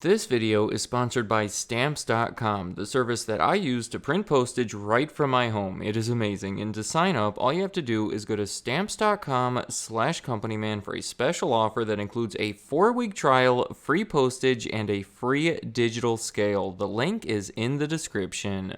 This video is sponsored by Stamps.com, the service that I use to print postage right from my home. It is amazing, and to sign up, all you have to do is go to Stamps.com/companyman for a special offer that includes a 4-week trial, free postage, and a free digital scale. The link is in the description.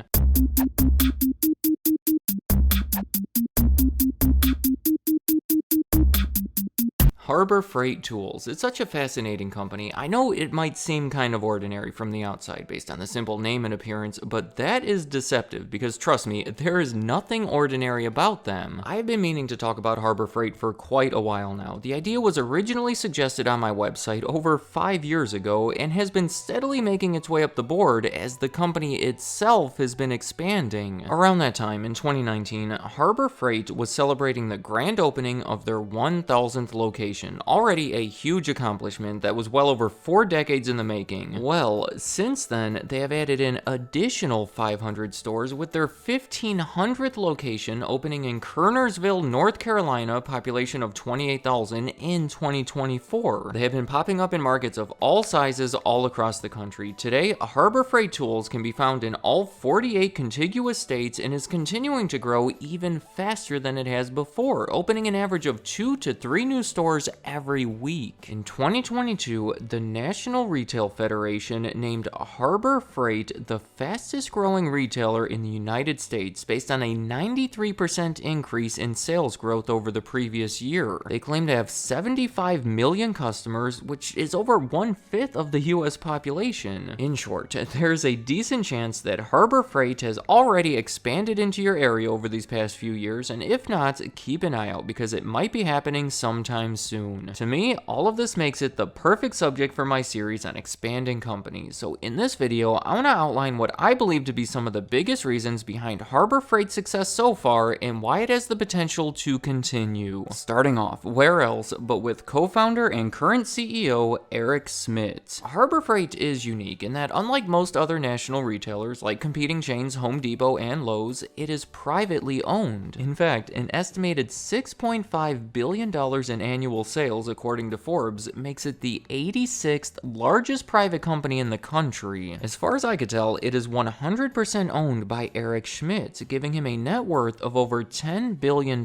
Harbor Freight Tools. It's such a fascinating company. I know it might seem kind of ordinary from the outside based on the simple name and appearance, but that is deceptive because trust me, there is nothing ordinary about them. I've been meaning to talk about Harbor Freight for quite a while now. The idea was originally suggested on my website over 5 years ago and has been steadily making its way up the board as the company itself has been expanding. Around that time, in 2019, Harbor Freight was celebrating the grand opening of their 1,000th location. Already a huge accomplishment that was well over 4 decades in the making. Well, since then, they have added an additional 500 stores with their 1,500th location opening in Kernersville, North Carolina, population of 28,000 in 2024. They have been popping up in markets of all sizes all across the country. Today, Harbor Freight Tools can be found in all 48 contiguous states and is continuing to grow even faster than it has before, opening an average of 2 to 3 new stores every week. In 2022, the National Retail Federation named Harbor Freight the fastest growing retailer in the United States based on a 93% increase in sales growth over the previous year. They claim to have 75 million customers, which is over 1/5 of the US population. In short, there's a decent chance that Harbor Freight has already expanded into your area over these past few years, and if not, keep an eye out because it might be happening sometime soon. To me, all of this makes it the perfect subject for my series on expanding companies. So in this video, I want to outline what I believe to be some of the biggest reasons behind Harbor Freight's success so far and why it has the potential to continue. Starting off, where else but with co-founder and current CEO Eric Schmidt. Harbor Freight is unique in that unlike most other national retailers like competing chains Home Depot and Lowe's, it is privately owned. In fact, an estimated $6.5 billion in annual sales, according to Forbes, makes it the 86th largest private company in the country. As far as I could tell, it is 100% owned by Eric Schmidt, giving him a net worth of over $10 billion,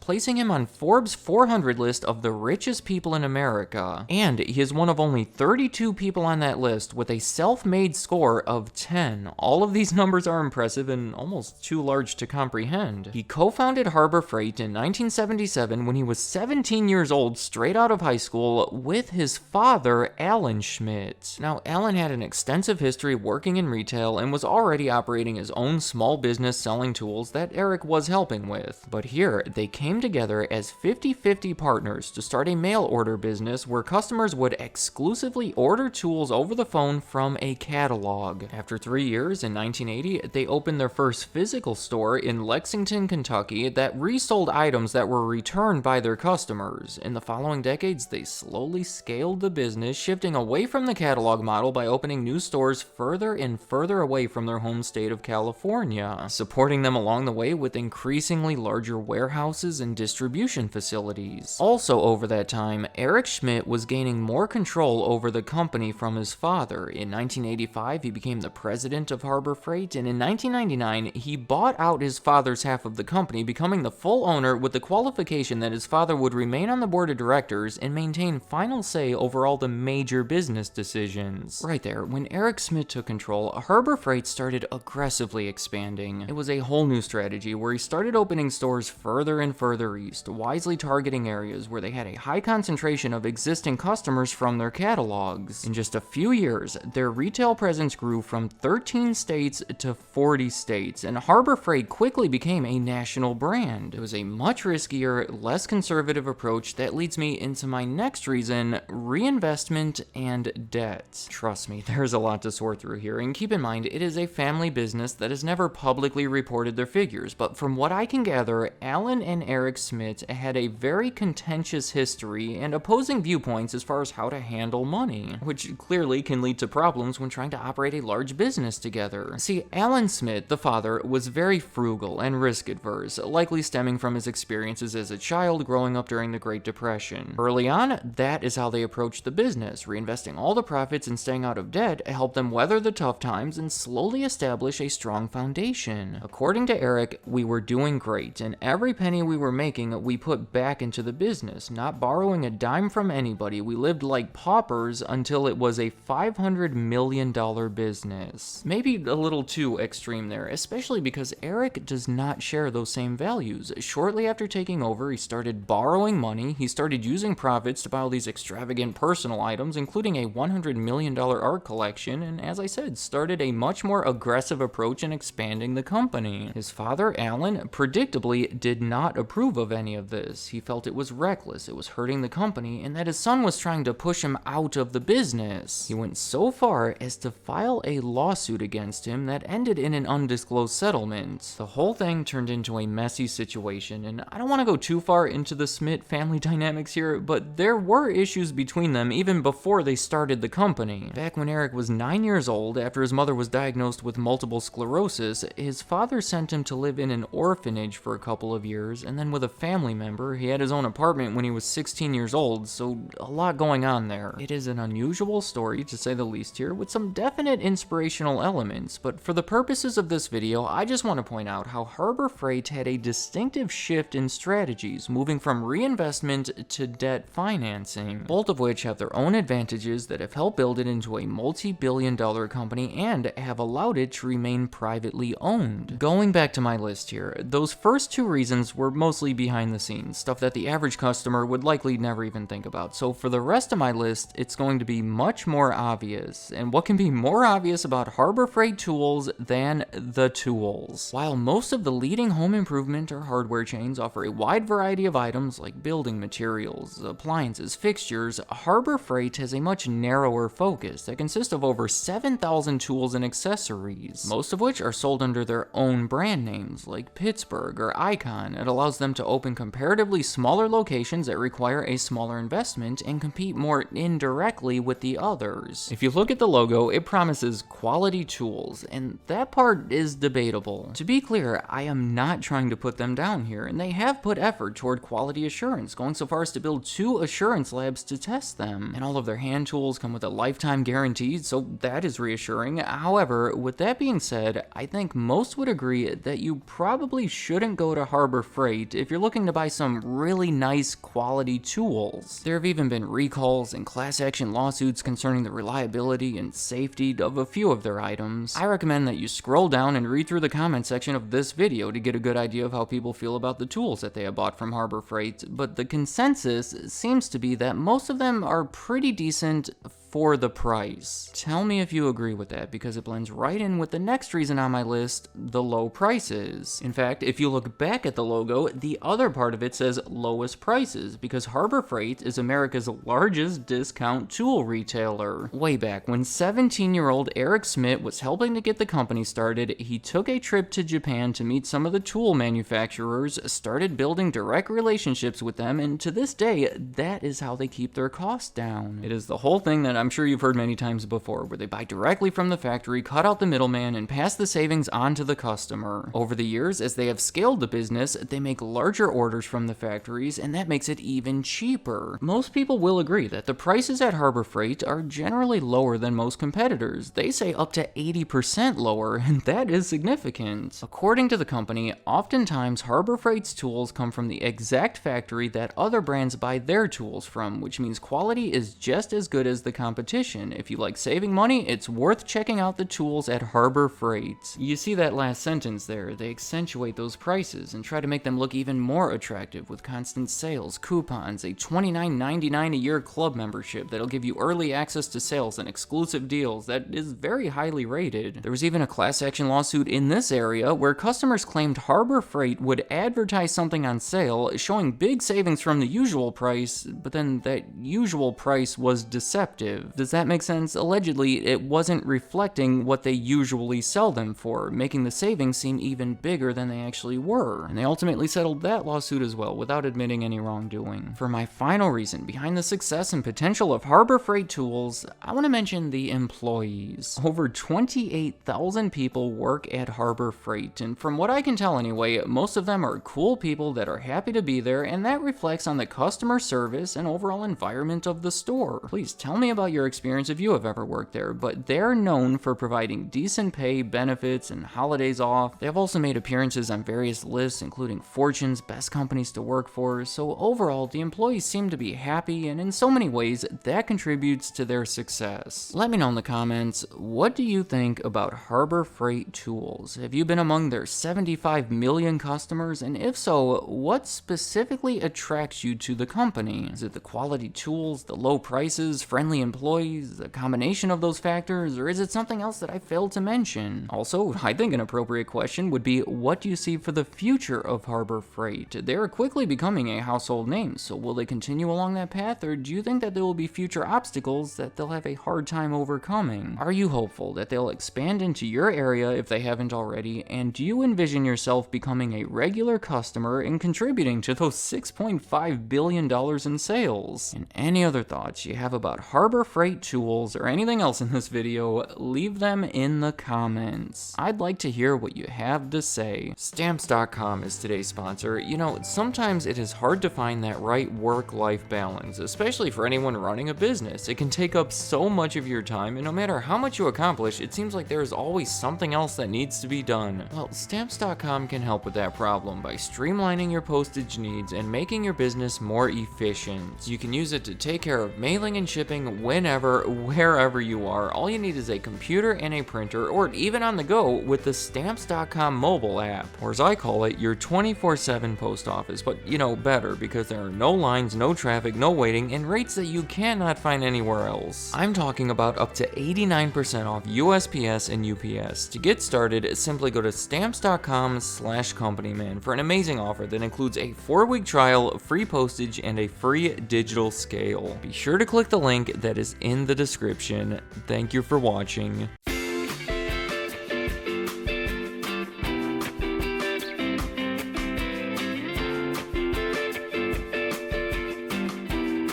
placing him on Forbes 400 list of the richest people in America. And he is one of only 32 people on that list with a self-made score of 10. All of these numbers are impressive and almost too large to comprehend. He co-founded Harbor Freight in 1977 when he was 17 years old, straight out of high school, with his father, Alan Schmidt. Now, Alan had an extensive history working in retail and was already operating his own small business selling tools that Eric was helping with. But here, they came together as 50-50 partners to start a mail order business where customers would exclusively order tools over the phone from a catalog. After 3 years, in 1980, they opened their first physical store in Lexington, Kentucky that resold items that were returned by their customers. In the following decades, they slowly scaled the business, shifting away from the catalog model by opening new stores further and further away from their home state of California, supporting them along the way with increasingly larger warehouses and distribution facilities. Also over that time, Eric Schmidt was gaining more control over the company from his father. In 1985, he became the president of Harbor Freight, and in 1999, he bought out his father's half of the company, becoming the full owner with the qualification that his father would remain on the board of directors and maintain final say over all the major business decisions. Right there, when Eric Schmidt took control, Harbor Freight started aggressively expanding. It was a whole new strategy where he started opening stores further and further east, wisely targeting areas where they had a high concentration of existing customers from their catalogs. In just a few years, their retail presence grew from 13 states to 40 states, and Harbor Freight quickly became a national brand. It was a much riskier, less conservative approach that leads me into my next reason: reinvestment and debt. Trust me, there's a lot to sort through here, and keep in mind, it is a family business that has never publicly reported their figures, but from what I can gather, Alan and Eric Schmidt had a very contentious history and opposing viewpoints as far as how to handle money, which clearly can lead to problems when trying to operate a large business together. See, Alan Schmidt, the father, was very frugal and risk-adverse, likely stemming from his experiences as a child growing up during the Great Depression. discretion. Early on, that is how they approached the business. Reinvesting all the profits and staying out of debt helped them weather the tough times and slowly establish a strong foundation. According to Eric, we were doing great, and every penny we were making we put back into the business, not borrowing a dime from anybody. We lived like paupers until it was a $500 million business. Maybe a little too extreme there, especially because Eric does not share those same values. Shortly after taking over, he started borrowing money. He started using profits to buy all these extravagant personal items, including a $100 million art collection, and as I said, started a much more aggressive approach in expanding the company. His father, Alan, predictably did not approve of any of this. He felt it was reckless, it was hurting the company, and that his son was trying to push him out of the business. He went so far as to file a lawsuit against him that ended in an undisclosed settlement. The whole thing turned into a messy situation, and I don't want to go too far into the Smith family dynamics here, but there were issues between them even before they started the company. Back when Eric was 9 years old, after his mother was diagnosed with multiple sclerosis, his father sent him to live in an orphanage for a couple of years, and then with a family member. He had his own apartment when he was 16 years old, so a lot going on there. It is an unusual story, to say the least here, with some definite inspirational elements, but for the purposes of this video, I just want to point out how Harbor Freight had a distinctive shift in strategies, moving from reinvestment to debt financing, both of which have their own advantages that have helped build it into a multi-billion-dollar company and have allowed it to remain privately owned. Going back to my list here, those first two reasons were mostly behind the scenes, stuff that the average customer would likely never even think about. So for the rest of my list, it's going to be much more obvious. And what can be more obvious about Harbor Freight tools than the tools? While most of the leading home improvement or hardware chains offer a wide variety of items like building materials, appliances, fixtures, Harbor Freight has a much narrower focus that consists of over 7,000 tools and accessories, most of which are sold under their own brand names like Pittsburgh or Icon. It allows them to open comparatively smaller locations that require a smaller investment and compete more indirectly with the others. If you look at the logo, it promises quality tools, and that part is debatable. To be clear, I am not trying to put them down here, and they have put effort toward quality assurance, going so far as to build 2 assurance labs to test them, and all of their hand tools come with a lifetime guarantee, so that is reassuring. However, with that being said, I think most would agree that you probably shouldn't go to Harbor Freight if you're looking to buy some really nice quality tools. There have even been recalls and class action lawsuits concerning the reliability and safety of a few of their items. I recommend that you scroll down and read through the comment section of this video to get a good idea of how people feel about the tools that they have bought from Harbor Freight, but the consensus seems to be that most of them are pretty decent for the price. Tell me if you agree with that, because it blends right in with the next reason on my list, the low prices. In fact, if you look back at the logo, the other part of it says lowest prices, because Harbor Freight is America's largest discount tool retailer. Way back when 17-year-old Eric Smith was helping to get the company started, he took a trip to Japan to meet some of the tool manufacturers, started building direct relationships with them, and to this day, that is how they keep their costs down. It is the whole thing that I'm sure you've heard many times before, where they buy directly from the factory, cut out the middleman, and pass the savings on to the customer. Over the years, as they have scaled the business, they make larger orders from the factories, and that makes it even cheaper. Most people will agree that the prices at Harbor Freight are generally lower than most competitors. They say up to 80% lower, and that is significant. According to the company, oftentimes Harbor Freight's tools come from the exact factory that other brands buy their tools from, which means quality is just as good as the competition. If you like saving money, it's worth checking out the tools at Harbor Freight. You see that last sentence there? They accentuate those prices and try to make them look even more attractive with constant sales, coupons, a $29.99 a year club membership that'll give you early access to sales and exclusive deals that is very highly rated. There was even a class action lawsuit in this area where customers claimed Harbor Freight would advertise something on sale showing big savings from the usual price, but then that usual price was deceptive. expensive. Does that make sense? Allegedly, it wasn't reflecting what they usually sell them for, making the savings seem even bigger than they actually were. And they ultimately settled that lawsuit as well, without admitting any wrongdoing. For my final reason behind the success and potential of Harbor Freight Tools, I want to mention the employees. Over 28,000 people work at Harbor Freight, and from what I can tell anyway, most of them are cool people that are happy to be there, and that reflects on the customer service and overall environment of the store. Please tell me about your experience if you have ever worked there, but they're known for providing decent pay, benefits, and holidays off. They have also made appearances on various lists, including Fortune's best companies to work for, so overall, the employees seem to be happy, and in so many ways, that contributes to their success. Let me know in the comments, what do you think about Harbor Freight Tools? Have you been among their 75 million customers, and if so, what specifically attracts you to the company? Is it the quality tools, the low prices, friendly employees, a combination of those factors, or is it something else that I failed to mention? Also, I think an appropriate question would be, what do you see for the future of Harbor Freight? They're quickly becoming a household name, so will they continue along that path, or do you think that there will be future obstacles that they'll have a hard time overcoming? Are you hopeful that they'll expand into your area if they haven't already, and do you envision yourself becoming a regular customer and contributing to those $6.5 billion in sales? And any other thoughts you have about Harbor Freight Tools or anything else in this video, leave them in the comments. I'd like to hear what you have to say. Stamps.com is today's sponsor. You know, sometimes it is hard to find that right work-life balance, especially for anyone running a business. It can take up so much of your time, and no matter how much you accomplish, it seems like there is always something else that needs to be done. Well, Stamps.com can help with that problem by streamlining your postage needs and making your business more efficient. You can use it to take care of mailing and shipping whenever, wherever you are. All you need is a computer and a printer, or even on the go with the Stamps.com mobile app, or as I call it, your 24/7 post office, but you know, better, because there are no lines, no traffic, no waiting, and rates that you cannot find anywhere else. I'm talking about up to 89% off USPS and UPS. To get started, simply go to stamps.com/companyman for an amazing offer that includes a 4-week trial, free postage, and a free digital scale. Be sure to click the link that is in the description. Thank you for watching.